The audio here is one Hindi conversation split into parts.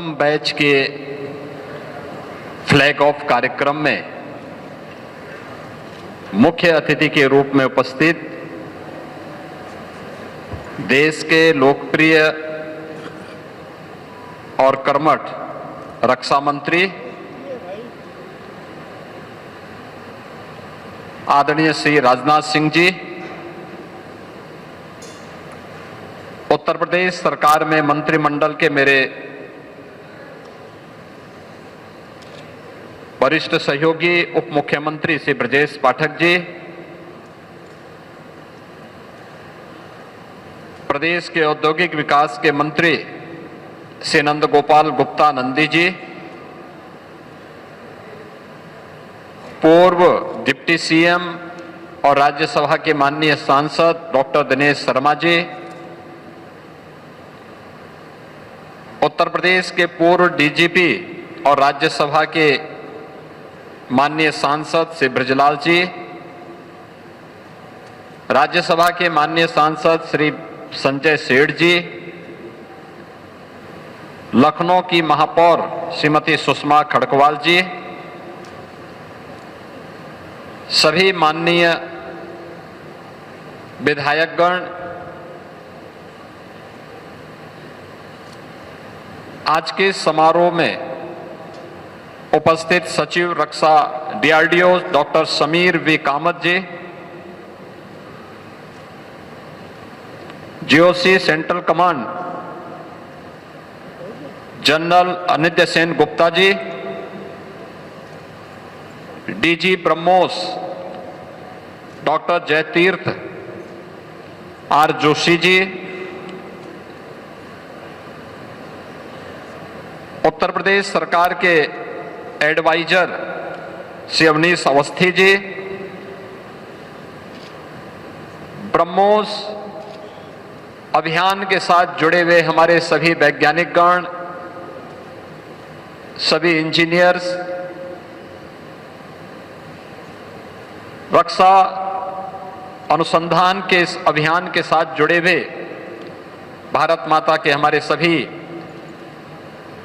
प्रथम बैच के फ्लैग ऑफ कार्यक्रम में मुख्य अतिथि के रूप में उपस्थित देश के लोकप्रिय और कर्मठ रक्षा मंत्री आदरणीय श्री राजनाथ सिंह जी, उत्तर प्रदेश सरकार में मंत्रिमंडल के मेरे वरिष्ठ सहयोगी उप मुख्यमंत्री श्री ब्रजेश पाठक जी, प्रदेश के औद्योगिक विकास के मंत्री श्री नंद गोपाल गुप्ता नंदी जी, पूर्व डिप्टी सीएम और राज्यसभा के माननीय सांसद डॉक्टर दिनेश शर्मा जी, उत्तर प्रदेश के पूर्व डीजीपी और राज्यसभा के माननीय सांसद श्री ब्रजलाल जी, राज्यसभा के माननीय सांसद श्री संजय सेठ जी, लखनऊ की महापौर श्रीमती सुषमा खड़कवाल जी, सभी माननीय विधायकगण, आज के समारोह में उपस्थित सचिव रक्षा DRDO doctor Sameer V Kamat ji, GOC central command general Anitya Sen Gupta ji, DG BrahMos doctor Jayatirtha R Joshi ji, Uttar Pradesh सरकार के एडवाइजर श्री अवनीश अवस्थी जी, ब्रह्मोस अभियान के साथ जुड़े हुए हमारे सभी वैज्ञानिक गण, सभी इंजीनियर्स, रक्षा अनुसंधान के इस अभियान के साथ जुड़े हुए भारत माता के हमारे सभी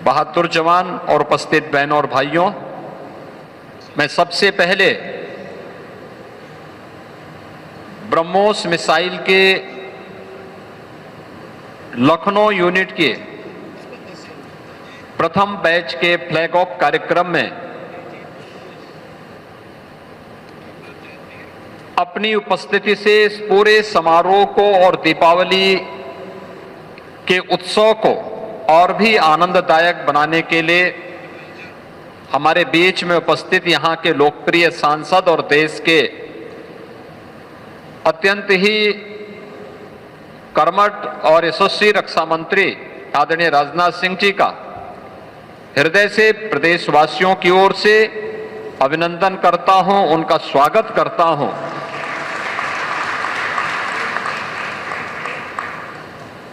बहादुर जवान और उपस्थित बहनों और भाइयों, मैं सबसे पहले ब्रह्मोस मिसाइल के लखनऊ यूनिट के प्रथम बैच के फ्लैग ऑफ कार्यक्रम में अपनी उपस्थिति से इस पूरे समारोह को और दीपावली के उत्सव को और भी आनंददायक बनाने के लिए हमारे बीच में उपस्थित यहाँ के लोकप्रिय सांसद और देश के अत्यंत ही कर्मठ और यशस्वी रक्षा मंत्री आदरणीय राजनाथ सिंह जी का हृदय से प्रदेशवासियों की ओर से अभिनंदन करता हूं, उनका स्वागत करता हूं।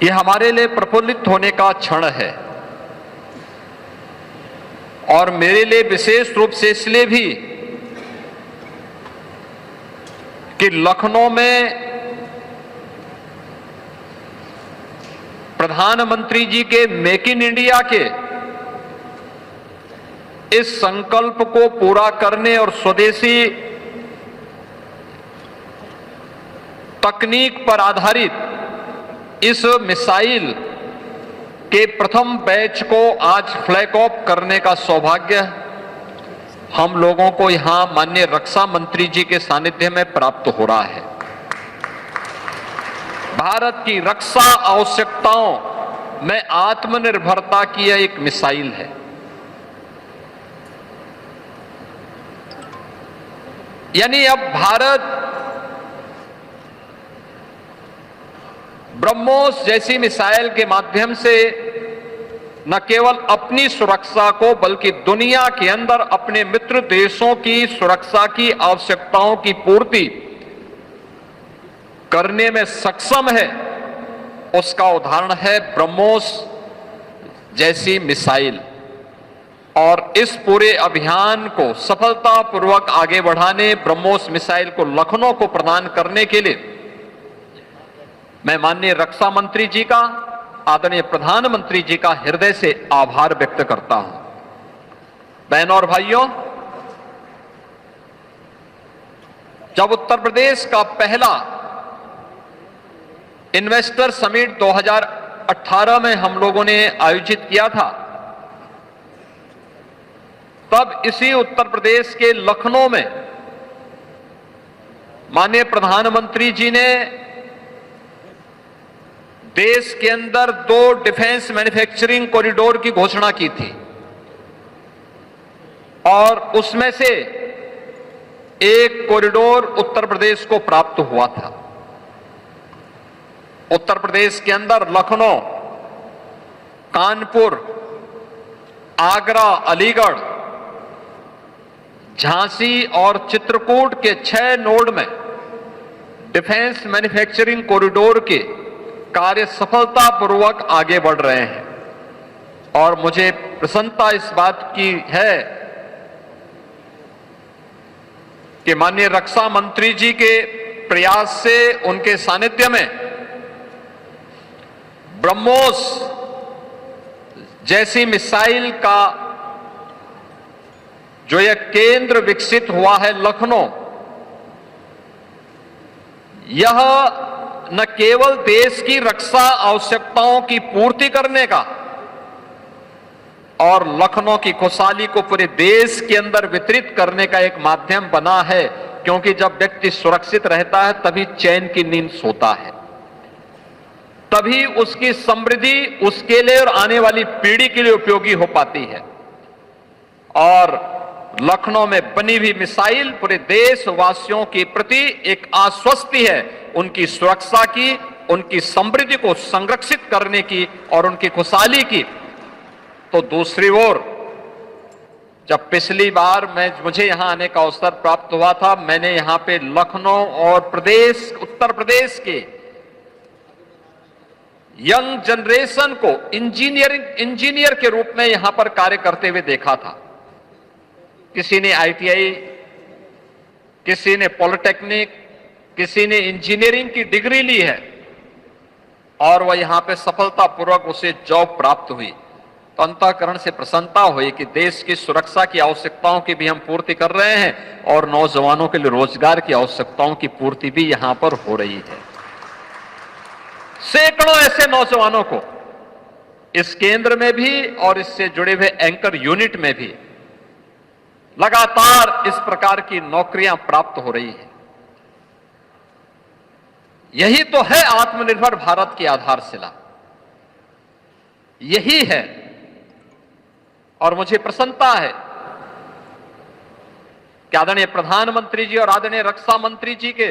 यह हमारे लिए प्रफुल्लित होने का क्षण है और मेरे लिए विशेष रूप से इसलिए भी कि लखनऊ में प्रधानमंत्री जी के मेक इन इंडिया के इस संकल्प को पूरा करने और स्वदेशी तकनीक पर आधारित इस मिसाइल के प्रथम बैच को आज फ्लैग ऑफ करने का सौभाग्य हम लोगों को यहां माननीय रक्षा मंत्री जी के सानिध्य में प्राप्त हो रहा है। भारत की रक्षा आवश्यकताओं में आत्मनिर्भरता की यह एक मिसाइल है। यानी अब भारत ब्रह्मोस जैसी मिसाइल के माध्यम से न केवल अपनी सुरक्षा को बल्कि दुनिया के अंदर अपने मित्र देशों की सुरक्षा की आवश्यकताओं की पूर्ति करने में सक्षम है। उसका उदाहरण है ब्रह्मोस जैसी मिसाइल। और इस पूरे अभियान को सफलतापूर्वक आगे बढ़ाने, ब्रह्मोस मिसाइल को लखनऊ को प्रदान करने के लिए मैं माननीय रक्षा मंत्री जी का आदरणीय प्रधानमंत्री जी का हृदय से आभार व्यक्त करता हूं। बहनों और भाइयों, जब उत्तर प्रदेश का पहला इन्वेस्टर समिट 2018 में हम लोगों ने आयोजित किया था, तब इसी उत्तर प्रदेश के लखनऊ में माननीय प्रधानमंत्री जी ने देश के अंदर 2 डिफेंस मैन्युफैक्चरिंग कॉरिडोर की घोषणा की थी और उसमें से एक कॉरिडोर उत्तर प्रदेश को प्राप्त हुआ था। उत्तर प्रदेश के अंदर लखनऊ, कानपुर, आगरा, अलीगढ़, झांसी और चित्रकूट के 6 नोड में डिफेंस मैन्युफैक्चरिंग कॉरिडोर के कार्य सफलतापूर्वक आगे बढ़ रहे हैं और मुझे प्रसन्नता इस बात की है कि माननीय रक्षा मंत्री जी के प्रयास से, उनके सानिध्य में ब्रह्मोस जैसी मिसाइल का जो यह केंद्र विकसित हुआ है लखनऊ, यह न केवल देश की रक्षा आवश्यकताओं की पूर्ति करने का और लखनऊ की खुशहाली को पूरे देश के अंदर वितरित करने का एक माध्यम बना है, क्योंकि जब व्यक्ति सुरक्षित रहता है तभी चैन की नींद सोता है, तभी उसकी समृद्धि उसके लिए और आने वाली पीढ़ी के लिए उपयोगी हो पाती है। और लखनऊ में बनी हुई मिसाइल पूरे देशवासियों के प्रति एक आश्वस्ति है, उनकी सुरक्षा की, उनकी समृद्धि को संरक्षित करने की और उनकी खुशहाली की। तो दूसरी ओर, जब पिछली बार मुझे यहां आने का अवसर प्राप्त हुआ था, मैंने यहां पे लखनऊ और उत्तर प्रदेश के यंग जनरेशन को इंजीनियर के रूप में यहां पर कार्य करते हुए देखा था। किसी ने आईटीआई, किसी ने पॉलिटेक्निक, किसी ने इंजीनियरिंग की डिग्री ली है और वह यहां पे सफलतापूर्वक उसे जॉब प्राप्त हुई। तो अंतःकरण से प्रसन्नता हुई कि देश की सुरक्षा की आवश्यकताओं की भी हम पूर्ति कर रहे हैं और नौजवानों के लिए रोजगार की आवश्यकताओं की पूर्ति भी यहां पर हो रही है। सैकड़ों ऐसे नौजवानों को इस केंद्र में भी और इससे जुड़े हुए एंकर यूनिट में भी लगातार इस प्रकार की नौकरियां प्राप्त हो रही है। यही तो है आत्मनिर्भर भारत की आधारशिला, यही है। और मुझे प्रसन्नता है कि आदरणीय प्रधानमंत्री जी और आदरणीय रक्षा मंत्री जी के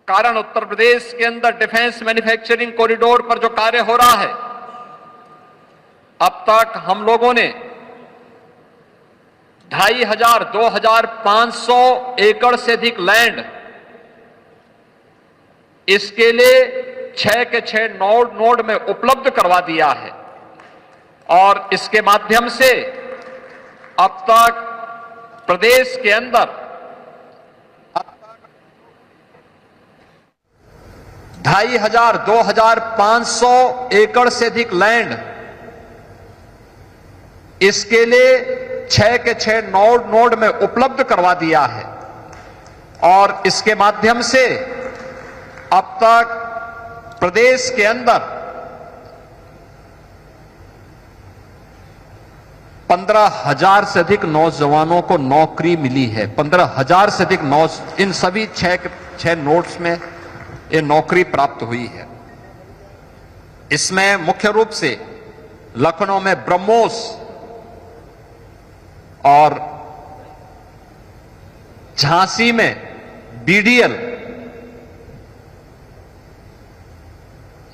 कारण उत्तर प्रदेश के अंदर डिफेंस मैन्युफैक्चरिंग कॉरिडोर पर जो कार्य हो रहा है, अब तक हम लोगों ने 2500-2500 एकड़ से अधिक लैंड इसके लिए 6 के 6 नोड में उपलब्ध करवा दिया है और इसके माध्यम से अब तक प्रदेश के अंदर 2500-2500 एकड़ से अधिक लैंड इसके लिए 6 के 6 नोड में उपलब्ध करवा दिया है और इसके माध्यम से अब तक प्रदेश के अंदर 15,000 से अधिक नौजवानों को नौकरी मिली है। 15,000 से अधिक इन सभी 6 नोड्स में ये नौकरी प्राप्त हुई है। इसमें मुख्य रूप से लखनऊ में ब्रह्मोस और झांसी में बीडीएल,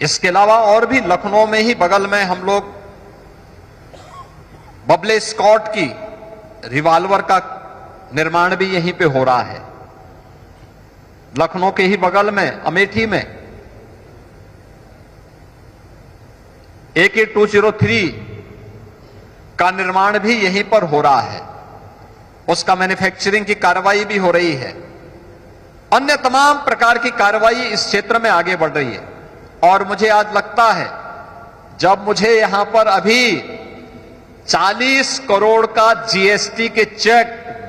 इसके अलावा और भी लखनऊ में ही बगल में हम लोग बबले स्कॉट की रिवॉल्वर का निर्माण भी यहीं पे हो रहा है। लखनऊ के ही बगल में अमेठी में AK-203 का निर्माण भी यहीं पर हो रहा है, उसका मैन्युफैक्चरिंग की कार्रवाई भी हो रही है। अन्य तमाम प्रकार की कार्रवाई इस क्षेत्र में आगे बढ़ रही है और मुझे आज लगता है जब मुझे यहां पर अभी 40 करोड़ का जीएसटी के चेक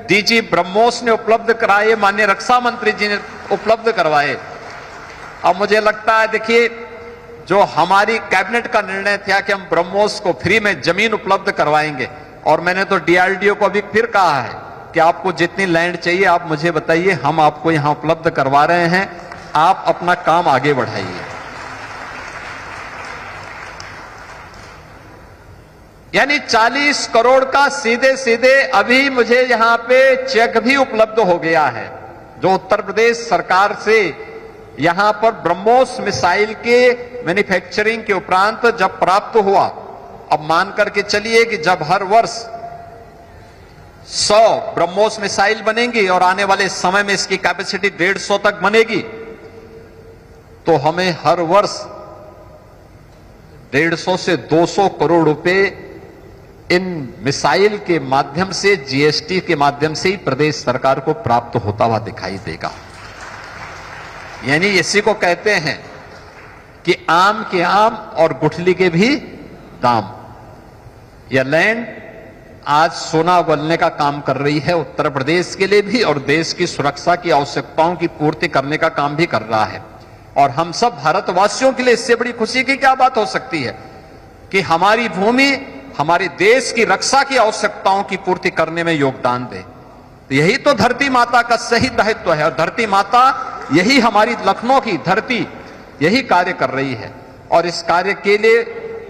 डीजी ब्रह्मोस ने उपलब्ध कराए, माननीय रक्षा मंत्री जी ने उपलब्ध करवाए। अब मुझे लगता है, देखिए, जो हमारी कैबिनेट का निर्णय था कि हम ब्रह्मोस को फ्री में जमीन उपलब्ध करवाएंगे, और मैंने तो डीआरडीओ को अभी फिर कहा है कि आपको जितनी लैंड चाहिए आप मुझे बताइए, हम आपको यहां उपलब्ध करवा रहे हैं, आप अपना काम आगे बढ़ाइए। यानी 40 करोड़ का सीधे सीधे अभी मुझे यहां पे चेक भी उपलब्ध हो गया है, जो उत्तर प्रदेश सरकार से यहां पर ब्रह्मोस मिसाइल के मैन्युफैक्चरिंग के उपरांत जब प्राप्त हुआ। अब मान करके चलिए कि जब हर वर्ष 100 ब्रह्मोस मिसाइल बनेंगी और आने वाले समय में इसकी कैपेसिटी 150 तक बनेगी, तो हमें हर वर्ष 150 से 200 करोड़ रुपए इन मिसाइल के माध्यम से, जीएसटी के माध्यम से ही प्रदेश सरकार को प्राप्त होता हुआ दिखाई देगा। यानी इसी को कहते हैं कि आम के आम और गुठली के भी दाम। यह लैंड आज सोना उगलने का काम कर रही है उत्तर प्रदेश के लिए भी, और देश की सुरक्षा की आवश्यकताओं की पूर्ति करने का काम भी कर रहा है। और हम सब भारतवासियों के लिए इससे बड़ी खुशी की क्या बात हो सकती है कि हमारी भूमि हमारे देश की रक्षा की आवश्यकताओं की पूर्ति करने में योगदान दे। तो यही तो धरती माता का सही दायित्व है, और धरती माता यही हमारी लखनऊ की धरती यही कार्य कर रही है। और इस कार्य के लिए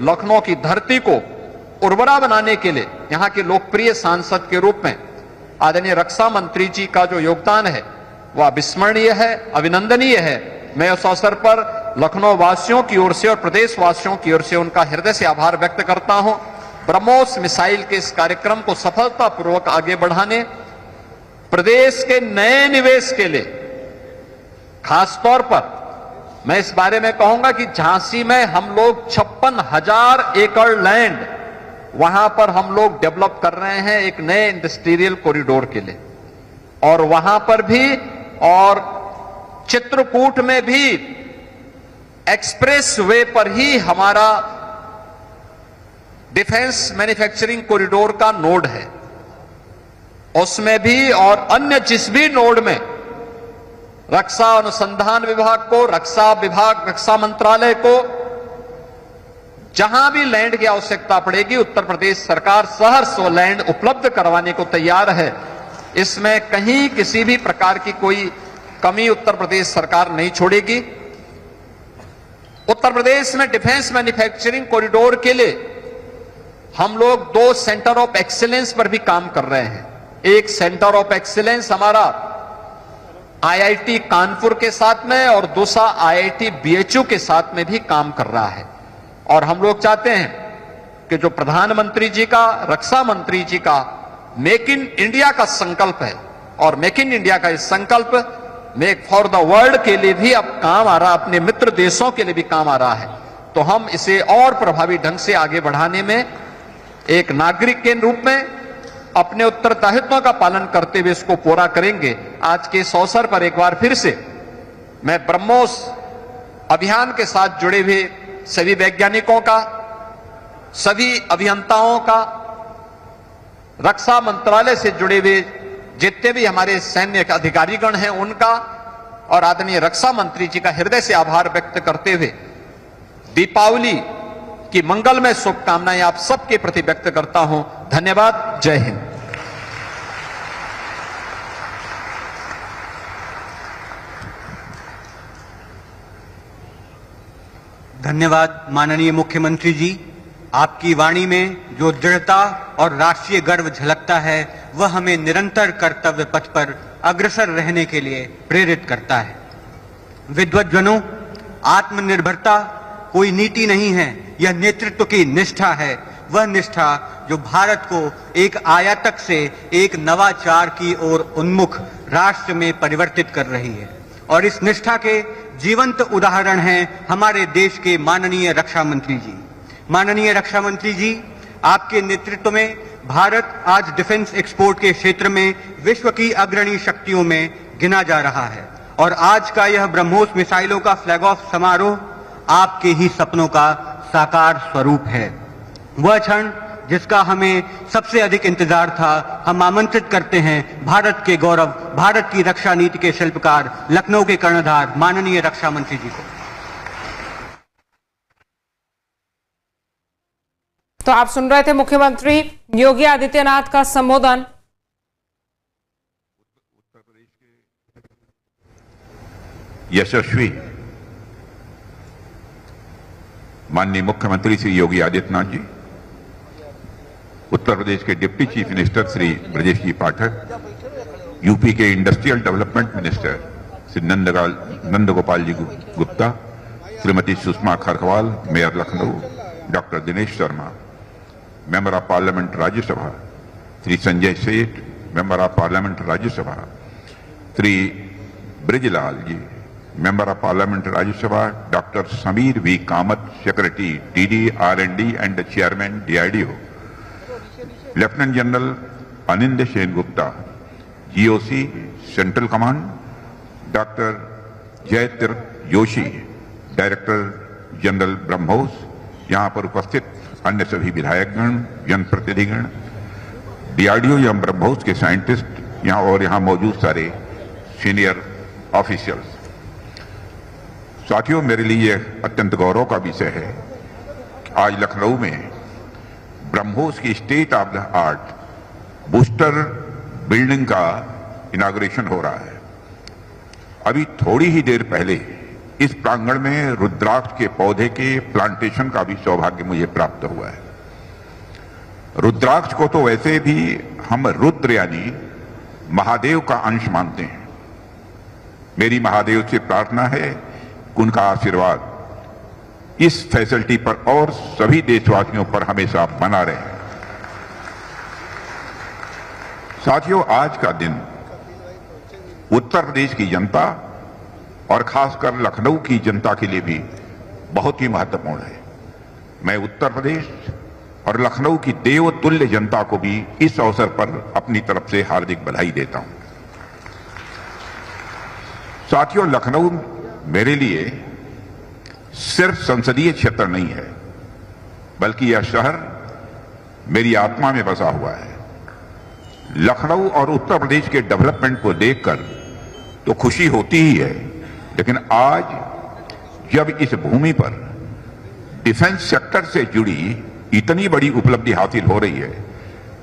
लखनऊ की धरती को उर्वरा बनाने के लिए यहां के लोकप्रिय सांसद के रूप में आदरणीय रक्षा मंत्री जी का जो योगदान है वह अविस्मरणीय है, अभिनंदनीय है। मैं उस अवसर पर लखनऊ वासियों की ओर से और प्रदेश वासियों की ओर से उनका हृदय से आभार व्यक्त करता हूं। ब्रह्मोस मिसाइल के इस कार्यक्रम को सफलतापूर्वक आगे बढ़ाने, प्रदेश के नए निवेश के लिए खासतौर पर मैं इस बारे में कहूंगा कि झांसी में हम लोग 56,000 एकड़ लैंड वहां पर हम लोग डेवलप कर रहे हैं एक नए इंडस्ट्रियल कॉरिडोर के लिए, और वहां पर भी और चित्रकूट में भी एक्सप्रेस वे पर ही हमारा डिफेंस मैन्युफैक्चरिंग कॉरिडोर का नोड है, उसमें भी और अन्य जिस भी नोड में रक्षा अनुसंधान विभाग को, रक्षा विभाग, रक्षा मंत्रालय को जहां भी लैंड की आवश्यकता पड़ेगी उत्तर प्रदेश सरकार सहर्ष लैंड उपलब्ध करवाने को तैयार है। इसमें कहीं किसी भी प्रकार की कोई कमी उत्तर प्रदेश सरकार नहीं छोड़ेगी। उत्तर प्रदेश में डिफेंस मैन्युफैक्चरिंग कॉरिडोर के लिए हम लोग 2 सेंटर ऑफ एक्सीलेंस पर भी काम कर रहे हैं। एक सेंटर ऑफ एक्सीलेंस हमारा आईआईटी कानपुर के साथ में और दूसरा आईआईटी बीएचयू के साथ में भी काम कर रहा है। और हम लोग चाहते हैं कि जो प्रधानमंत्री जी का, रक्षा मंत्री जी का मेक इन इंडिया का संकल्प है, और मेक इन इंडिया का इस संकल्प मेक फॉर द वर्ल्ड के लिए भी अब काम आ रहा, अपने मित्र देशों के लिए भी काम आ रहा है। तो हम इसे और प्रभावी ढंग से आगे बढ़ाने में एक नागरिक के रूप में अपने उत्तरदायित्वों का पालन करते हुए इसको पूरा करेंगे। आज के इस अवसर पर एक बार फिर से मैं ब्रह्मोस अभियान के साथ जुड़े हुए सभी वैज्ञानिकों का, सभी अभियंताओं का, रक्षा मंत्रालय से जुड़े हुए जितने भी हमारे सैन्य अधिकारीगण हैं उनका, और आदरणीय रक्षा मंत्री जी का हृदय से आभार व्यक्त करते हुए दीपावली की मंगलमय शुभकामनाएं आप सबके प्रति व्यक्त करता हूं। धन्यवाद। जय हिंद। धन्यवाद माननीय मुख्यमंत्री जी। आपकी वाणी में जो दृढ़ता और राष्ट्रीय गर्व झलकता है वह हमें निरंतर कर्तव्य पथ पर अग्रसर रहने के लिए प्रेरित करता है। विद्वज्जनों, आत्मनिर्भरता कोई नीति नहीं है, यह नेतृत्व की निष्ठा है। वह निष्ठा जो भारत को एक आयातक से एक नवाचार की ओर उन्मुख राष्ट्र में परिवर्तित कर रही है। और इस निष्ठा के जीवंत उदाहरण हैं हमारे देश के माननीय रक्षा मंत्री जी। माननीय रक्षा मंत्री जी, आपके नेतृत्व में भारत आज डिफेंस एक्सपोर्ट के क्षेत्र में विश्व की अग्रणी शक्तियों में गिना जा रहा है, और आज का यह ब्रह्मोस मिसाइलों का फ्लैग ऑफ समारोह आपके ही सपनों का साकार स्वरूप है। वह क्षण जिसका हमें सबसे अधिक इंतजार था, हम आमंत्रित करते हैं भारत के गौरव, भारत की रक्षा नीति के शिल्पकार, लखनऊ के कर्णधार माननीय रक्षा मंत्री जी को। तो आप सुन रहे थे मुख्यमंत्री योगी आदित्यनाथ का संबोधन। यशस्वी माननीय मुख्यमंत्री श्री योगी आदित्यनाथ जी, उत्तर प्रदेश के deputy chief minister Shri Brajesh ji Pathak, UP के industrial development minister Shri Nandgopal ji Gupta, Shrimati Sushma Kharkwal, mayor Lucknow doctor Dinesh Sharma, member of parliament Rajya Sabha Shri Sanjay Seth, member of parliament Rajya Sabha Shri Brijlal ji, member of parliament Rajya Sabha doctor Sameer V Kamat, secretary DD R&D and chairman DRDO, lieutenant general Anind Sen Gupta, GOC central command, doctor Jayatirtha Joshi, director general BrahMos, यहां पर उपस्थित अन्य सभी विधायकगण, जनप्रतिनिधिगण, DRDO या ब्रह्मोस के साइंटिस्ट यहां और यहां मौजूद सारे सीनियर ऑफिशियल्स। साथियों, मेरे लिए अत्यंत गौरव का विषय है कि आज लखनऊ में ब्रह्मोस की state of the art booster building का इनाग्रेशन हो रहा है। अभी थोड़ी ही देर पहले इस प्रांगण में रुद्राक्ष के पौधे के प्लांटेशन का भी सौभाग्य मुझे प्राप्त हुआ है। रुद्राक्ष को तो वैसे भी हम रुद्र यानी महादेव का अंश मानते हैं। मेरी महादेव से प्रार्थना है कि उनका आशीर्वाद इस फैसिलिटी पर और सभी देशवासियों पर हमेशा बना रहे। साथियों, आज का दिन उत्तर प्रदेश की जनता और खासकर लखनऊ की जनता के लिए भी बहुत ही महत्वपूर्ण है। मैं उत्तर प्रदेश और लखनऊ की देवतुल्य जनता को भी इस अवसर पर अपनी तरफ से हार्दिक बधाई देता हूं। साथियों, लखनऊ मेरे लिए सिर्फ संसदीय क्षेत्र नहीं है, बल्कि यह शहर मेरी आत्मा में बसा हुआ है। लखनऊ और उत्तर प्रदेश के डेवलपमेंट को देखकर तो खुशी होती ही है, लेकिन आज जब इस भूमि पर डिफेंस सेक्टर से जुड़ी इतनी बड़ी उपलब्धि हासिल हो रही है,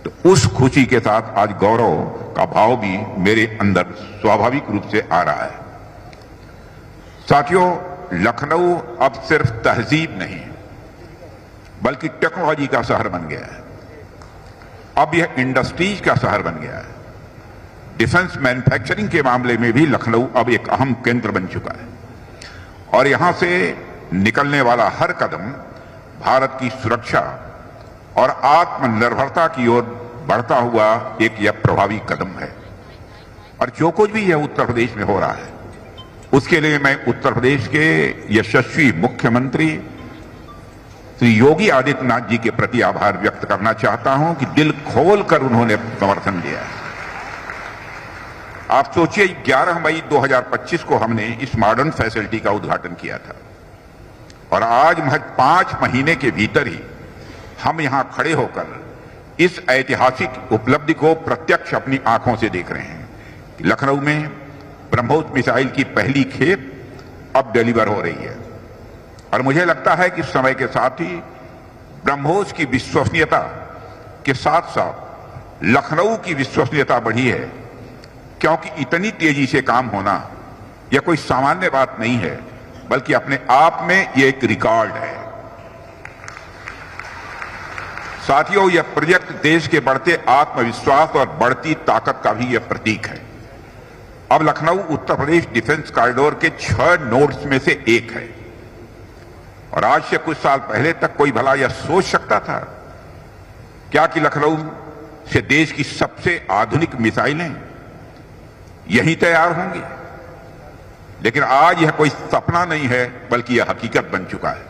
तो उस खुशी के साथ आज गौरव का भाव भी मेरे अंदर स्वाभाविक रूप से आ रहा है। साथियों, लखनऊ अब सिर्फ तहजीब नहीं बल्कि टेक्नोलॉजी का शहर बन गया है। अब यह इंडस्ट्रीज का शहर बन गया है। डिफेंस मैन्युफैक्चरिंग के मामले में भी लखनऊ अब एक अहम केंद्र बन चुका है और यहां से निकलने वाला हर कदम भारत की सुरक्षा और आत्मनिर्भरता की ओर बढ़ता हुआ एक यह प्रभावी कदम है। और जो कुछ भी यह उत्तर प्रदेश में हो रहा है, उसके लिए मैं उत्तर प्रदेश के यशस्वी मुख्यमंत्री श्री योगी आदित्यनाथ जी के प्रति आभार व्यक्त करना चाहता हूं कि दिल खोलकर उन्होंने समर्थन दिया है। आप सोचिए, 11 मई 2025 को हमने इस मॉडर्न फैसिलिटी का उद्घाटन किया था और आज महज 5 महीने के भीतर ही हम यहां खड़े होकर इस ऐतिहासिक उपलब्धि को प्रत्यक्ष अपनी आंखों से देख रहे हैं। लखनऊ में ब्रह्मोस मिसाइल की पहली खेप अब डिलीवर हो रही है और मुझे लगता है कि समय के साथ ही ब्रह्मोस की विश्वसनीयता के साथ साथ लखनऊ की विश्वसनीयता बढ़ी है, क्योंकि इतनी तेजी से काम होना यह कोई सामान्य बात नहीं है, बल्कि अपने आप में यह एक रिकॉर्ड है। साथियों, यह प्रोजेक्ट देश के बढ़ते आत्मविश्वास और बढ़ती ताकत का भी यह प्रतीक है। अब लखनऊ उत्तर प्रदेश डिफेंस कॉरिडोर के 6 नोड्स में से एक है और आज से कुछ साल पहले तक कोई भला यह सोच सकता था क्या कि लखनऊ से देश की सबसे आधुनिक मिसाइलें यहीं तैयार होंगी? लेकिन आज यह कोई सपना नहीं है, बल्कि यह हकीकत बन चुका है।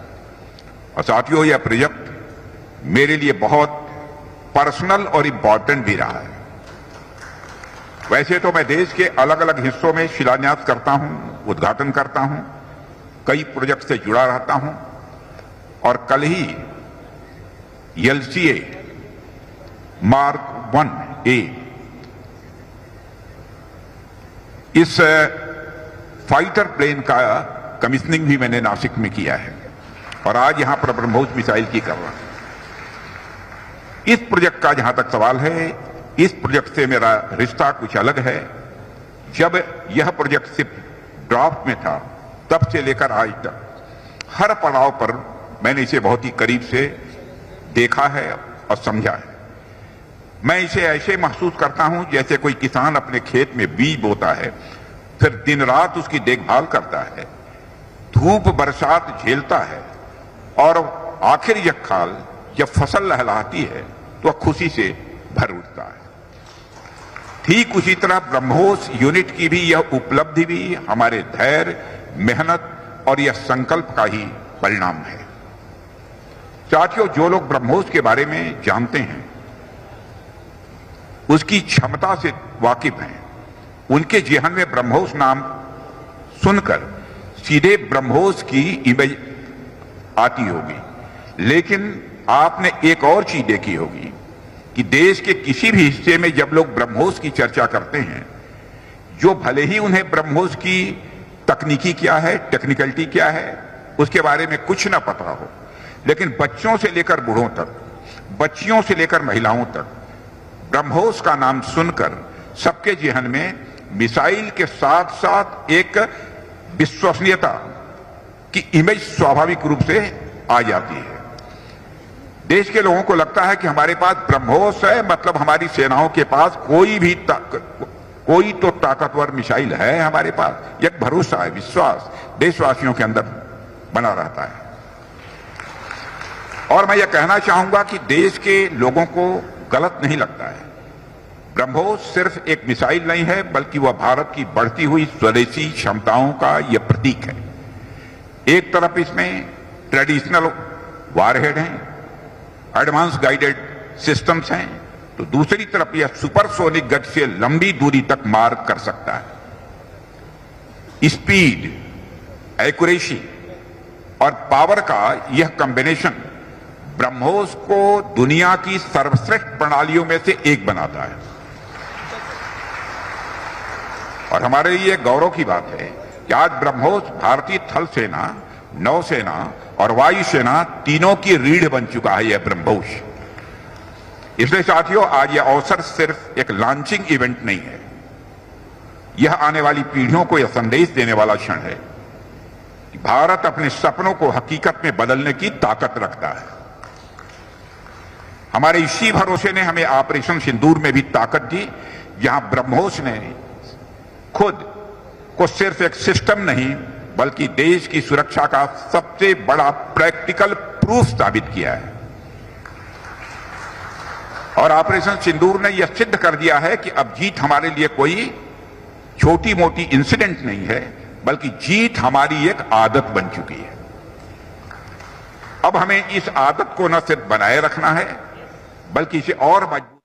और साथियों, यह प्रोजेक्ट मेरे लिए बहुत पर्सनल और इंपॉर्टेंट भी रहा है। वैसे तो मैं देश के अलग अलग हिस्सों में शिलान्यास करता हूं, उद्घाटन करता हूं, कई प्रोजेक्ट से जुड़ा रहता हूं, और कल ही LCA Mark 1A इस फाइटर प्लेन का कमीशनिंग भी मैंने नासिक में किया है और आज यहां पर ब्रह्मोस मिसाइल की कर रहा हूं। इस प्रोजेक्ट का जहां तक सवाल है, इस प्रोजेक्ट से मेरा रिश्ता कुछ अलग है। जब यह प्रोजेक्ट सिर्फ ड्राफ्ट में था तब से लेकर आज तक हर पड़ाव पर मैंने इसे बहुत ही करीब से देखा है और समझा है। मैं इसे ऐसे महसूस करता हूं जैसे कोई किसान अपने खेत में बीज बोता है, फिर दिन रात उसकी देखभाल करता है, धूप बरसात झेलता है और आखिर यह खाल जब फसल लहलहाती है तो वह खुशी से भर उठता है। ठीक उसी तरह ब्रह्मोस यूनिट की भी यह उपलब्धि भी हमारे धैर्य, मेहनत और यह संकल्प का ही परिणाम है। साथियों, जो लोग ब्रह्मोस के बारे में जानते हैं, उसकी क्षमता से वाकिफ हैं, उनके जेहन में ब्रह्मोस नाम सुनकर सीधे ब्रह्मोस की इमेज आती होगी। लेकिन आपने एक और चीज देखी होगी कि देश के किसी भी हिस्से में जब लोग ब्रह्मोस की चर्चा करते हैं, जो भले ही उन्हें ब्रह्मोस की तकनीकी क्या है, टेक्निकलिटी क्या है, उसके बारे में कुछ ना पता हो, लेकिन बच्चों से लेकर बूढ़ों तक, बच्चियों से लेकर महिलाओं तक ब्रह्मोस का नाम सुनकर सबके जेहन में मिसाइल के साथ साथ एक विश्वसनीयता की इमेज स्वाभाविक रूप से आ जाती है। देश के लोगों को लगता है कि हमारे पास ब्रह्मोस है, मतलब हमारी सेनाओं के पास कोई तो ताकतवर मिसाइल है हमारे पास। एक भरोसा है, विश्वास देशवासियों के अंदर बना रहता है। और मैं यह कहना चाहूंगा कि देश के लोगों को गलत नहीं लगता है। ब्रह्मोस सिर्फ एक मिसाइल नहीं है, बल्कि वह भारत की बढ़ती हुई स्वदेशी क्षमताओं का यह प्रतीक है। एक तरफ इसमें ट्रेडिशनल वारहेड हैं, एडवांस गाइडेड सिस्टम्स हैं, तो दूसरी तरफ यह सुपरसोनिक गति से लंबी दूरी तक मार कर सकता है। स्पीड, एक्यूरेसी और पावर का यह कॉम्बिनेशन ब्रह्मोस को दुनिया की सर्वश्रेष्ठ प्रणालियों में से एक बनाता है। और हमारे लिए गौरव की बात है कि आज ब्रह्मोस भारतीय थल सेना, नौसेना और वायुसेना तीनों की रीढ़ बन चुका है यह ब्रह्मोस। इसलिए साथियों, आज यह अवसर सिर्फ एक लॉन्चिंग इवेंट नहीं है, यह आने वाली पीढ़ियों को यह संदेश देने वाला क्षण है कि भारत अपने सपनों को हकीकत में बदलने की ताकत रखता है। हमारे इसी भरोसे ने हमें ऑपरेशन सिंदूर में भी ताकत दी, जहां ब्रह्मोस ने खुद को सिर्फ एक सिस्टम नहीं बल्कि देश की सुरक्षा का सबसे बड़ा प्रैक्टिकल प्रूफ साबित किया है। और ऑपरेशन सिंदूर ने यह सिद्ध कर दिया है कि अब जीत हमारे लिए कोई छोटी मोटी इंसिडेंट नहीं है, बल्कि जीत हमारी एक आदत बन चुकी है। अब हमें इस आदत को न सिर्फ बनाए रखना है, बल्कि इसे और मजबूत